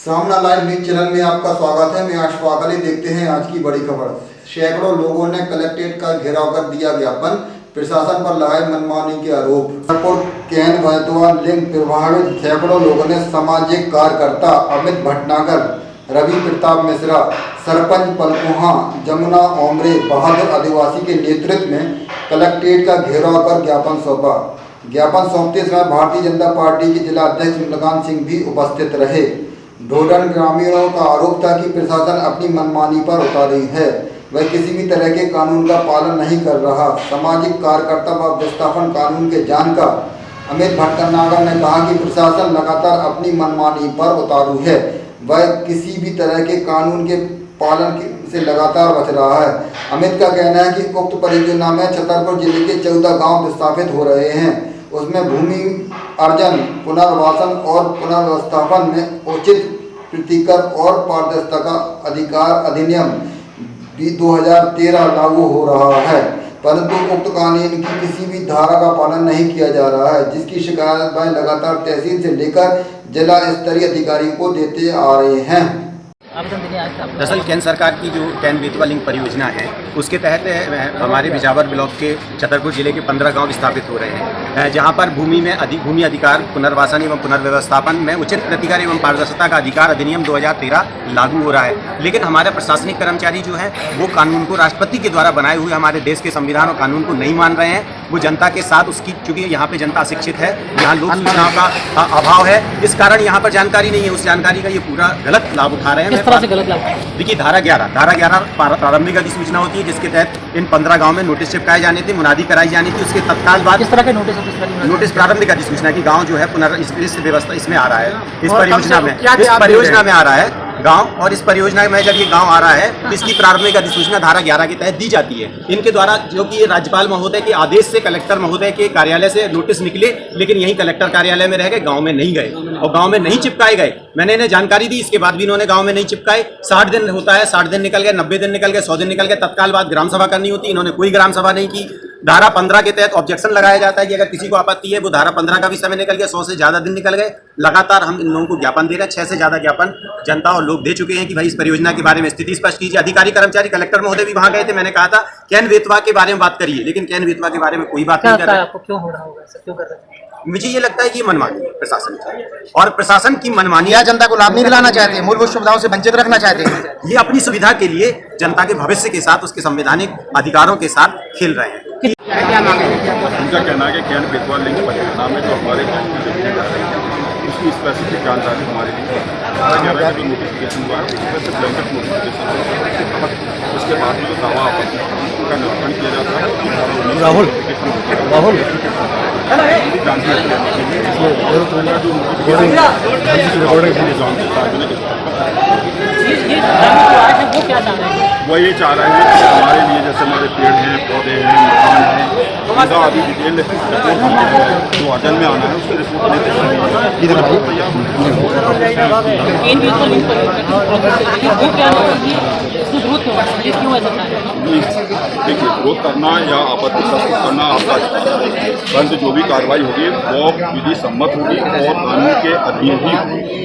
सामना live news channel में आपका स्वागत है। मैं अशफाक अली। देखते हैं आज की बड़ी खबर। सैकड़ों लोगों ने कलेक्ट्रेट का घेराव कर दिया ज्ञापन, प्रशासन पर लगाए मनमानी के आरोप। कैन बैतवाल लिंग प्रभावित सैकड़ों लोगों ने सामाजिक कार्यकर्ता अमित भटनागर, रवि प्रताप मिश्रा, सरपंच पलकुहा, जमुना ओमरे, बहादुर आदिवासी के नेतृत्व में कलेक्ट्रेट का घेराव कर ज्ञापन सौंपा। ज्ञापन सौंपते समय भारतीय जनता पार्टी के जिला अध्यक्ष इंद्रकांत सिंह भी उपस्थित रहे। ढोडन ग्रामीणों का आरोप था कि प्रशासन अपनी मनमानी पर उतारी है, वह किसी भी तरह के कानून का पालन नहीं कर रहा। सामाजिक कार्यकर्ता व विस्थापन कानून के जानकार अमित भटनागर ने कहा कि प्रशासन लगातार अपनी मनमानी पर उतारू है, वह किसी भी तरह के कानून के पालन से लगातार बच रहा है। अमित का कहना है कि उक्त परियोजना में छतरपुर जिले के 14 गांव विस्थापित हो रहे हैं, उसमें भूमि अर्जन, पुनर्वासन और पुनर्व्यवस्थापन में उचित प्रतिकर और पारदर्शिता का अधिकार अधिनियम 2013 लागू हो रहा है, परंतु उक्त कानून की किसी भी धारा का पालन नहीं किया जा रहा है, जिसकी शिकायत वह लगातार तहसील से लेकर जिला स्तरीय अधिकारी को देते आ रहे हैं। दरअसल केंद्र सरकार की जो कैन बेतवा लिंक परियोजना है उसके तहत हमारे बिजावर ब्लॉक के छतरपुर जिले के 15 गांव विस्थापित हो रहे हैं, जहां पर भूमि अधिकार, पुनर्वासन एवं पुनर्व्यवस्थापन में उचित प्रतिकार एवं पारदर्शिता का अधिकार अधिनियम 2013 लागू हो रहा है। लेकिन हमारे प्रशासनिक कर्मचारी जो है वो कानून को राष्ट्रपति के द्वारा बनाए हुए हमारे देश के संविधान और कानून को नहीं मान रहे हैं। वो जनता के साथ उसकी, चूंकि यहाँ पे जनता अशिक्षित है, यहाँ लोक सूचनाओं का अभाव है, इस कारण यहाँ पर जानकारी नहीं है। उस जानकारी का ये पूरा गलत लाभ उठा रहे हैं। किस तरह से गलत लाभ? देखिए, धारा 11 प्रारंभिक अधिसूचना होती है, जिसके तहत इन 15 गांव में नोटिस चिपकाए जाने थे, मुनादी कराई जानी थी। उसके तत्काल बाद किस तरह के नोटिस प्रारंभिक अधिसूचना की गांव जो है इस व्यवस्था इसमें आ रहा है, इस परियोजना में आ रहा है गांव। और इस परियोजना में जब ये गांव आ रहा है तो इसकी प्रारंभिक अधिसूचना धारा 11 के तहत दी जाती है इनके द्वारा, जो कि राज्यपाल महोदय के आदेश से कलेक्टर महोदय के कार्यालय से नोटिस निकले, लेकिन यही कलेक्टर कार्यालय में रह गए, गांव में नहीं गए और गांव में नहीं चिपकाए गए। मैंने इन्हें जानकारी दी, इसके बाद भी इन्होंने गांव में नहीं चिपकाए। 60 दिन होता है, 60 दिन निकल गए, 90 दिन निकल गए, 100 दिन निकल गए, तत्काल बाद ग्राम सभा करनी होती, इन्होंने कोई ग्राम सभा नहीं की। धारा 15 के तहत ऑब्जेक्शन लगाया जाता है कि अगर किसी को आपत्ति है, वो धारा 15 का भी समय निकल गया, 100 से ज्यादा दिन निकल गए। लगातार हम इन लोगों को ज्ञापन दे रहे हैं, 6 से ज्यादा ज्ञापन जनता और लोग दे चुके हैं कि भाई इस परियोजना के बारे में स्थिति स्पष्ट कीजिए। अधिकारी कर्मचारी, कलेक्टर महोदय भी वहां गए थे, मैंने कहा था कैन बेतवा के बारे में बात करिए, लेकिन कैन बेतवा के बारे में कोई बात नहीं कर रहे। आपको क्यों हो रहा होगा, क्यों कर रहे हैं? मुझे ये लगता है कि मनमानी है प्रशासन की, और प्रशासन की मनमानी या जनता को लाभ नहीं दिलाना चाहते हैं, मूलभूत सुविधाओं से वंचित रखना चाहते हैं। ये अपनी सुविधा के लिए जनता के भविष्य के साथ, उसके संवैधानिक अधिकारों के साथ खेल रहे हैं। उनका कहना है कि कैन बेतवा लिंक परियोजना में जो हमारे उसकी स्पेसिफिक जानकारी हमारे लिए 11 का जो नोटिफिकेशन हुआ है उसमें से ब्लैंकेट नोटिफिकेशन, उसके बाद में जो दावा आपत्ति का निराकरण किया जाता है। राहुल वो ये चाह रहे हैं कि हमारे लिए जैसे हमारे पेड़ हैं, पौधे हैं, मकान हैं, उनका अभी डिटेल रिपोर्ट जो अटल में आना है उसकी रिपोर्ट लेते हैं। देखिए, विरोध करना या आपत्ति प्रस्तुत करना आपका, परंतु जो भी कार्रवाई होगी वो विधि सम्मत होगी और कानून के अधीन ही होगी।